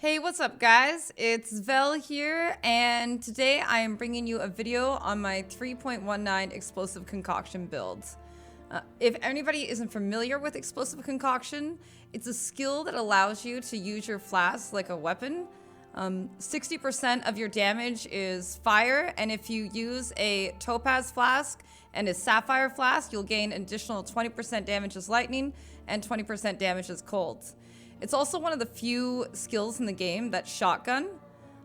Hey, what's up guys? It's Vel here, and today I am bringing you a video on my 3.19 Explosive Concoction build. If anybody isn't familiar with Explosive Concoction, it's a skill that allows you to use your flask like a weapon. 60% of your damage is fire, and if you use a topaz flask and a sapphire flask, you'll gain an additional 20% damage as lightning and 20% damage as cold. It's also one of the few skills in the game that's shotgun.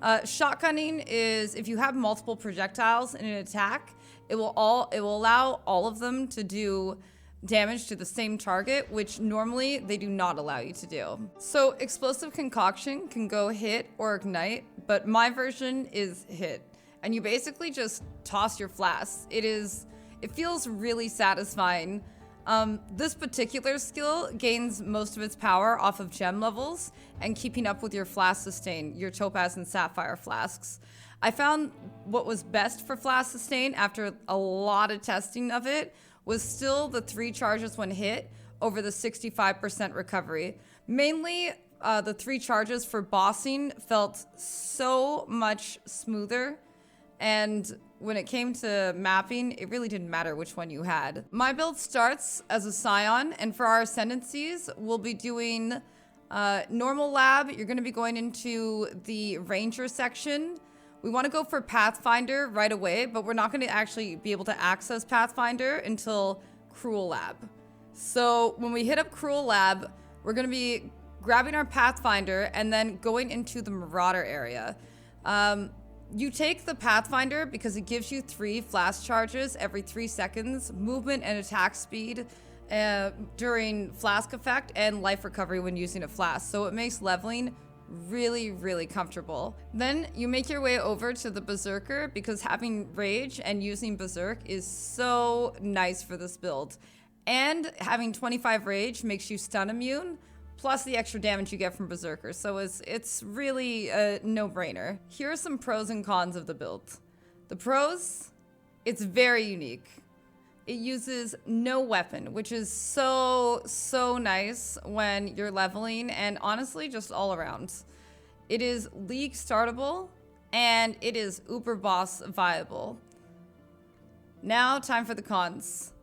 Shotgunning is if you have multiple projectiles in an attack, it will allow all of them to do damage to the same target, which normally they do not allow you to do. So Explosive Concoction can go hit or ignite, but my version is hit. And you basically just toss your flasks. It feels really satisfying. This particular skill gains most of its power off of gem levels and keeping up with your flask sustain, your topaz and sapphire flasks. I found what was best for flask sustain after a lot of testing of it was still the 3 charges when hit over the 65% recovery. Mainly, the 3 charges for bossing felt so much smoother, and when it came to mapping, it really didn't matter which one you had. My build starts as a Scion, and for our ascendancies, we'll be doing normal lab. You're gonna be going into the ranger section. We wanna go for Pathfinder right away, but we're not gonna actually be able to access Pathfinder until Cruel Lab. So when we hit up Cruel Lab, we're gonna be grabbing our Pathfinder and then going into the Marauder area. You take the Pathfinder because it gives you 3 flask charges every 3 seconds, movement and attack speed during flask effect, and life recovery when using a flask. So it makes leveling really, really comfortable. Then you make your way over to the Berserker because having Rage and using Berserk is so nice for this build. And having 25 Rage makes you stun immune, plus the extra damage you get from Berserker, so it's really a no-brainer. Here are some pros and cons of the build. The pros, it's very unique. It uses no weapon, which is so nice when you're leveling, and honestly, just all around. It is League startable, and it is uber boss viable. Now, time for the cons.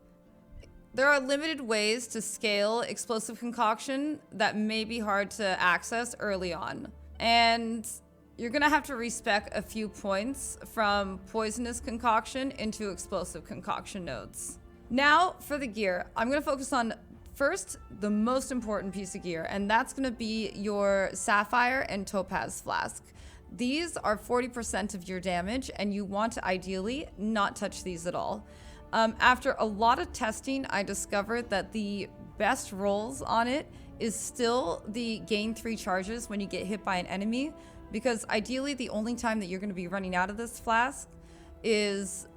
There are limited ways to scale Explosive Concoction that may be hard to access early on. And you're gonna have to respec a few points from Poisonous Concoction into Explosive Concoction nodes. Now for the gear, I'm gonna focus on first the most important piece of gear, and that's gonna be your Sapphire and Topaz Flask. These are 40% of your damage, and you want to ideally not touch these at all. After a lot of testing, I discovered that the best rolls on it is still the gain 3 charges when you get hit by an enemy, because ideally the only time that you're going to be running out of this flask is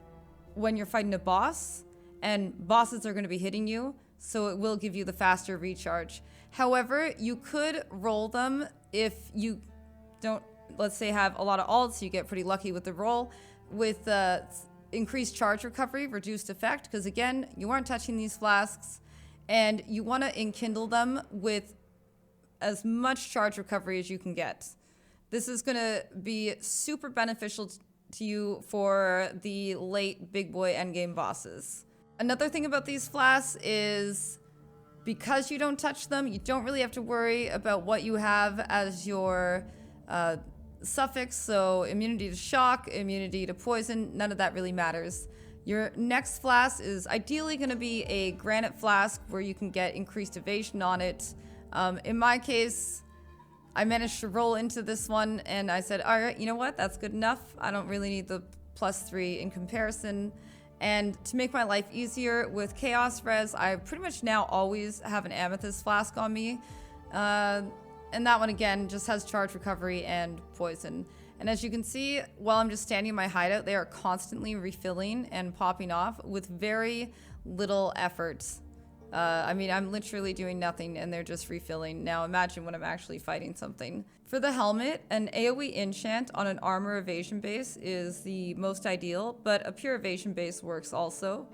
when you're fighting a boss, and bosses are going to be hitting you, so it will give you the faster recharge. However, you could roll them if you don't, let's say, have a lot of ults, you get pretty lucky with the roll, with increased charge recovery, reduced effect, because again, you aren't touching these flasks, and you want to enkindle them with as much charge recovery as you can get. This is going to be super beneficial to you for the late big boy endgame bosses. Another thing about these flasks is because you don't touch them, you don't really have to worry about what you have as your suffix, so immunity to shock, immunity to poison, none of that really matters. Your next flask is ideally going to be a granite flask where you can get increased evasion on it. In my case, I managed to roll into this one and I said, all right, you know what, that's good enough. I don't really need the +3 in comparison. And to make my life easier with Chaos Res, I pretty much now always have an Amethyst flask on me. And that one, again, just has charge recovery and poison. And as you can see, while I'm just standing in my hideout, they are constantly refilling and popping off with very little effort. I mean, I'm literally doing nothing and they're just refilling. Now imagine when I'm actually fighting something. For the helmet, an AoE enchant on an armor evasion base is the most ideal, but a pure evasion base works also.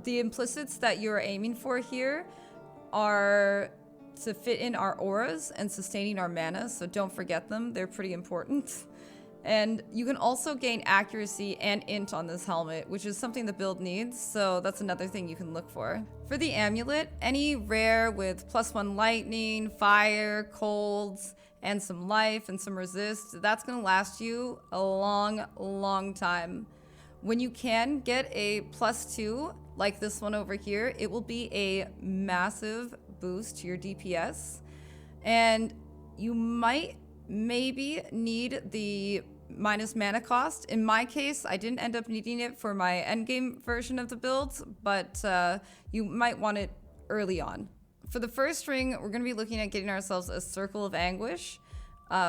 The implicits that you're aiming for here are to fit in our auras and sustaining our mana, so don't forget them. They're pretty important. And you can also gain accuracy and int on this helmet, which is something the build needs, so that's another thing you can look for. For the amulet, any rare with +1 lightning, fire, colds, and some life and some resist, that's gonna last you a long time. When you can get a +2, like this one over here, it will be a massive boost to your DPS. And you might maybe need the minus mana cost. In my case, I didn't end up needing it for my endgame version of the build, but you might want it early on. For the first ring, we're going to be looking at getting ourselves a Circle of Anguish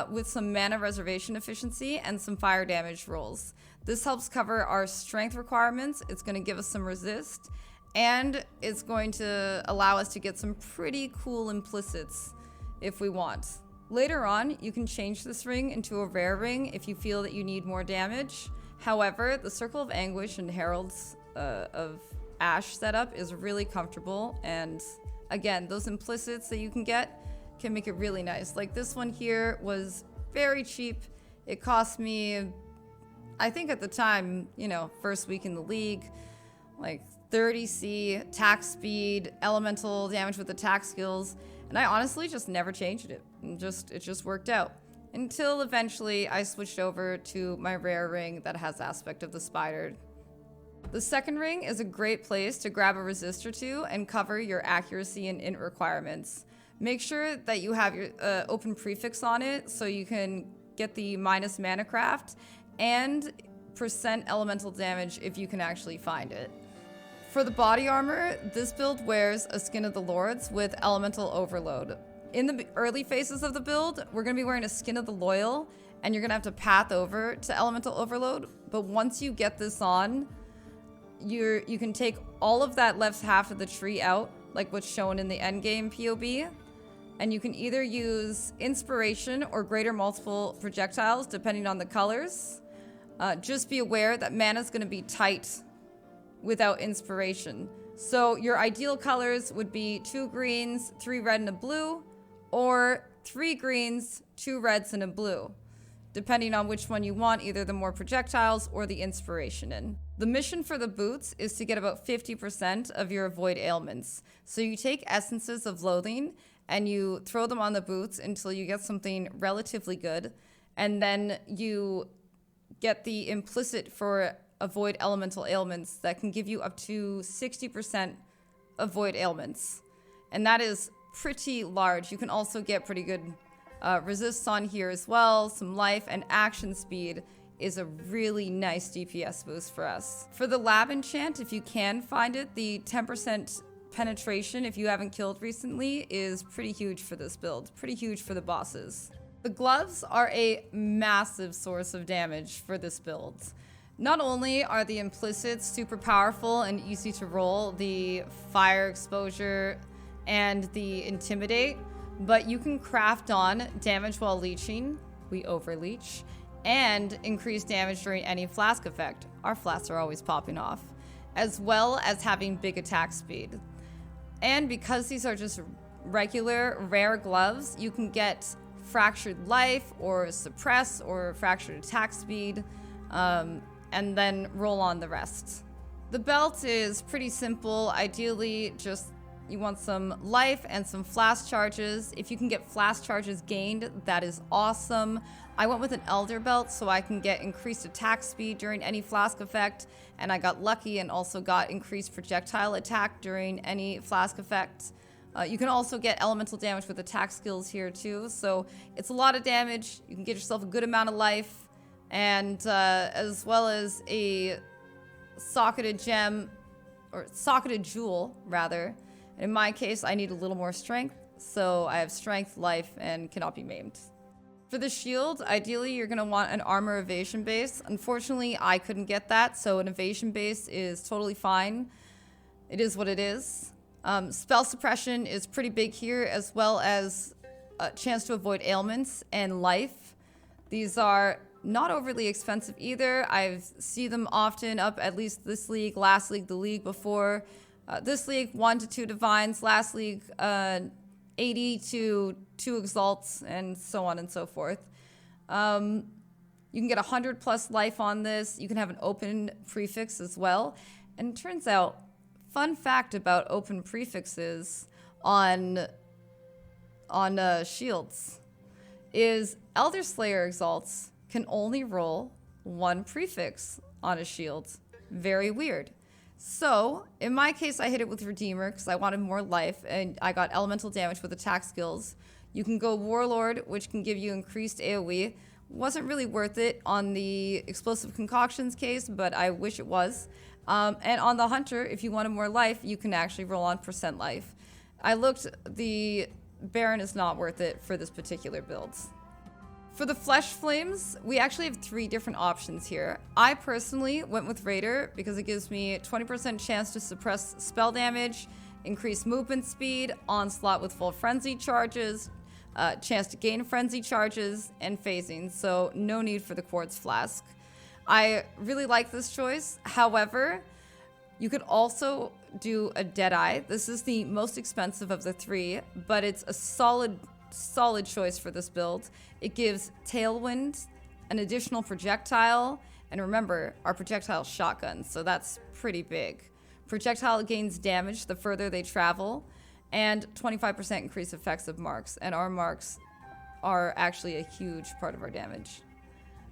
with some mana reservation efficiency and some fire damage rolls. This helps cover our strength requirements. It's going to give us some resist, and it's going to allow us to get some pretty cool implicits if we want. Later on, you can change this ring into a rare ring if you feel that you need more damage. However, the Circle of Anguish and Heralds of Ash setup is really comfortable, and again, those implicits that you can get can make it really nice. Like this one here was very cheap. It cost me, I think at the time, you know, first week in the league, like 30C, attack speed, elemental damage with attack skills, and I honestly just never changed it. It just worked out. Until eventually I switched over to my rare ring that has aspect of the spider. The second ring is a great place to grab a resist or two and cover your accuracy and int requirements. Make sure that you have your open prefix on it so you can get the minus mana craft and percent elemental damage if you can actually find it. For the body armor, this build wears a Skin of the Lords with elemental overload. In the early phases of the build, we're going to be wearing a Skin of the Loyal, and you're going to have to path over to elemental overload. But once you get this on, you can take all of that left half of the tree out, like what's shown in the endgame POB, and you can either use inspiration or greater multiple projectiles depending on the colors. Just be aware that mana is going to be tight without inspiration. So your ideal colors would be 2 greens, 3 red and a blue, or 3 greens, 2 reds and a blue, depending on which one you want, either the more projectiles or the inspiration in. The mission for the boots is to get about 50% of your avoid ailments. So you take essences of loathing and you throw them on the boots until you get something relatively good, and then you get the implicit for avoid elemental ailments that can give you up to 60% avoid ailments. And that is pretty large. You can also get pretty good resists on here as well. Some life and action speed is a really nice DPS boost for us. For the lab enchant, if you can find it, the 10% penetration, if you haven't killed recently, is pretty huge for this build. Pretty huge for the bosses. The gloves are a massive source of damage for this build. Not only are the implicits super powerful and easy to roll, the fire exposure and the intimidate, but you can craft on damage while leeching, we overleech, and increase damage during any flask effect. Our flasks are always popping off, as well as having big attack speed. And because these are just regular rare gloves, you can get fractured life or suppress or fractured attack speed, and then roll on the rest. The belt is pretty simple. Ideally, just you want some life and some flask charges. If you can get flask charges gained, that is awesome. I went with an Elder belt so I can get increased attack speed during any flask effect, and I got lucky and also got increased projectile attack during any flask effect. You can also get elemental damage with attack skills here too, so it's a lot of damage. You can get yourself a good amount of life, and as well as a socketed gem, or socketed jewel rather. In my case, I need a little more strength, so I have strength, life, and cannot be maimed. For the shield, ideally you're going to want an armor evasion base. Unfortunately, I couldn't get that, so an evasion base is totally fine. It is what it is. Spell suppression is pretty big here, as well as a chance to avoid ailments and life. These are not overly expensive either. I see them often up at least this league, last league, the league before. This league, 1 to 2 divines. Last league, 80 to 2 exalts, and so on and so forth. You can get 100 plus life on this. You can have an open prefix as well. And it turns out, fun fact about open prefixes on shields is Elder Slayer exalts can only roll 1 prefix on a shield. Very weird. So, in my case, I hit it with Redeemer because I wanted more life, and I got elemental damage with attack skills. You can go Warlord, which can give you increased AoE. Wasn't really worth it on the Explosive Concoctions case, but I wish it was. And on the Hunter, if you wanted more life, you can actually roll on % life. I looked, the Baron is not worth it for this particular build. For the Flesh Flames, we actually have 3 different options here. I personally went with Raider because it gives me 20% chance to suppress spell damage, increase movement speed, onslaught with full frenzy charges, chance to gain frenzy charges, and phasing, so no need for the Quartz Flask. I really like this choice. However, you could also do a Deadeye. This is the most expensive of the 3, but it's a solid choice for this build. It gives Tailwind, an additional projectile, and remember, our projectile is shotguns, so that's pretty big. Projectile gains damage the further they travel, and 25% increase effects of marks, and our marks are actually a huge part of our damage.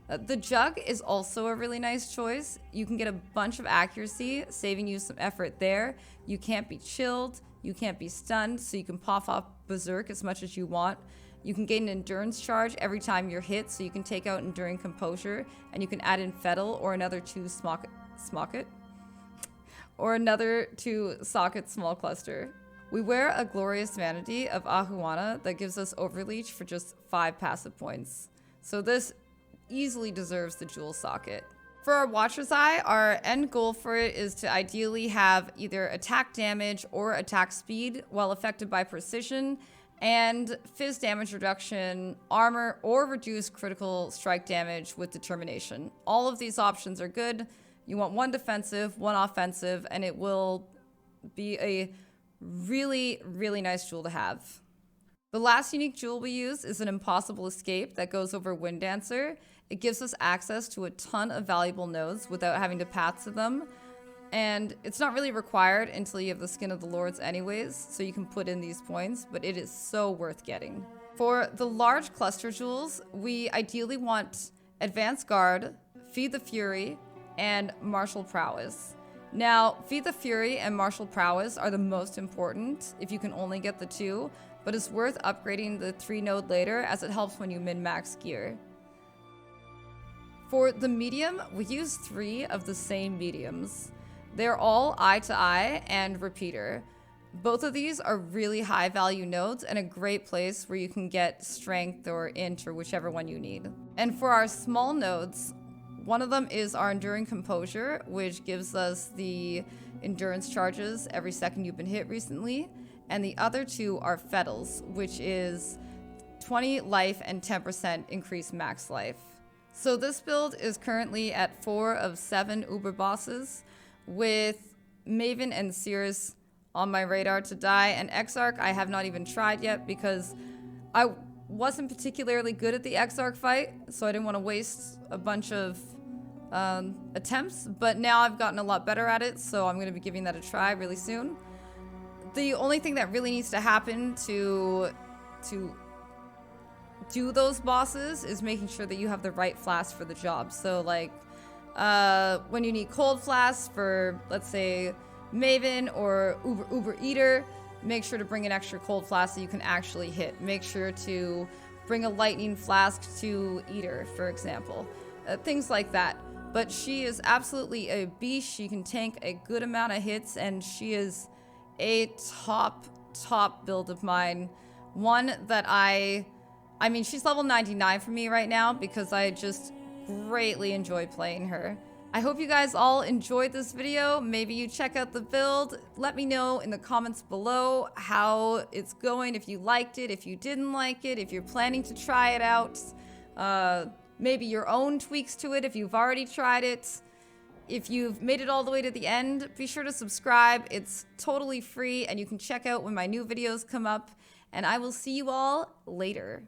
The Jug is also a really nice choice. You can get a bunch of accuracy, saving you some effort there. You can't be chilled, you can't be stunned, so you can pop off Berserk as much as you want. You can gain an endurance charge every time you're hit, so you can take out Enduring Composure, and you can add in Fettle or another 2 Smocket? Or another 2 Socket Small Cluster. We wear a Glorious Vanity of Ahuana that gives us Overleach for just 5 passive points. So this easily deserves the Jewel Socket. For our Watcher's Eye, our end goal for it is to ideally have either attack damage or attack speed while affected by precision, and fizz damage reduction, armor, or reduce critical strike damage with determination. All of these options are good. You want 1 defensive, 1 offensive, and it will be a really, really nice jewel to have. The last unique jewel we use is an Impossible Escape that goes over Wind Dancer. It gives us access to a ton of valuable nodes without having to path to them. And it's not really required until you have the Skin of the Lords anyways, so you can put in these points, but it is so worth getting. For the large cluster jewels, we ideally want Advanced Guard, Feed the Fury, and Martial Prowess. Now, Feed the Fury and Martial Prowess are the most important if you can only get the 2, but it's worth upgrading the 3 node later as it helps when you min-max gear. For the medium, we use 3 of the same mediums. They're all Eye to Eye and Repeater. Both of these are really high value nodes and a great place where you can get strength or int or whichever one you need. And for our small nodes, one of them is our Enduring Composure, which gives us the endurance charges every second you've been hit recently. And the other 2 are Fettles, which is 20 life and 10% increased max life. So this build is currently at 4 of 7 Uber bosses, with Maven and Sears on my radar to die, and Exarch I have not even tried yet because I wasn't particularly good at the Exarch fight, so I didn't want to waste a bunch of attempts, but now I've gotten a lot better at it, so I'm going to be giving that a try really soon. The only thing that really needs to happen to do those bosses is making sure that you have the right flask for the job. So like when you need cold flasks for, let's say, Maven or Uber Eater, make sure to bring an extra cold flask so you can actually hit. Make sure to bring a lightning flask to Eater, for example. Things like that. But she is absolutely a beast. She can tank a good amount of hits, and she is a top build of mine. One that I mean, she's level 99 for me right now because I just greatly enjoy playing her. I hope you guys all enjoyed this video. Maybe you check out the build. Let me know in the comments below how it's going, if you liked it, if you didn't like it, if you're planning to try it out. Maybe your own tweaks to it if you've already tried it. If you've made it all the way to the end, be sure to subscribe. It's totally free and you can check out when my new videos come up. and I will see you all later.